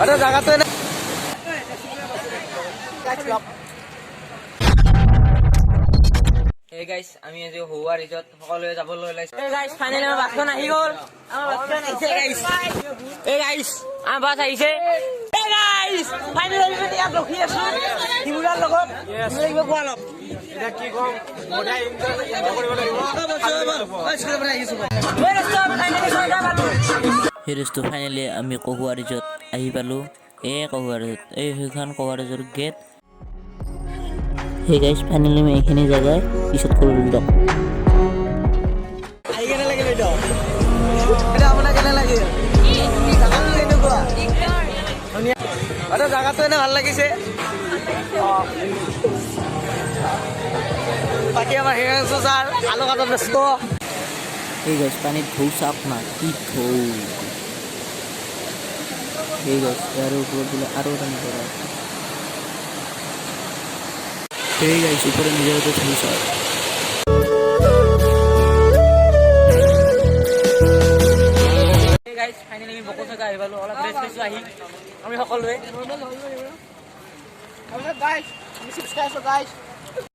আৰে জায়গাতে না এই গাইস আমি আজি হোৱা ৰিজত সকলোৱে যাবলৈ ওলাইছো এই গাইস ফাইনালি আমাৰ বাছখন আহি গ'ল আমাৰ বাছখন আহিছে গাইস এই গাইস আমাৰ বাছ আহিছে এই গাইস ফাইনালি আমি ইয়াত ৰখি আছো হিমুলাৰ লগত লাগিব কোৱা অলপ এটা কি কম মোটা এনজয় কৰিব লাগিব সেই ৰেষ্টটো ফাইনেলি আমি কহুৱা ৰিজত আহি পালোঁ কহুৱা ৰিজত সেইখন কহুৱা ৰিজৰ গেট Hey guys, finally আমি এইখিনি জায়গায় পিছত কৰিলো দক আই কেনে লাগিল এটা এটা আপোনাক কেনে লাগিল জাগাটো কেনেকুৱা ধুনীয়া আৰে জাগাটো এনে ভাল লাগিছে বাকি আমাৰ হিৰঞ্জু ছাৰ আলু কাটা ব্যস্ত Hey guys, পানীত ঢৌ চাওক না কি ঢৌ Hey guys, ইয়াৰ ওপৰত বোলে আৰু এটা নকৰা Hey guys, উপরে নিজের তো ঢৌ চাওক Hey guys, finally আমি বকো জায়গা আহি পালো অলপ ৰেষ্ট লৈছো আহি আমি সকলোৱে Guys, subscribe, guys.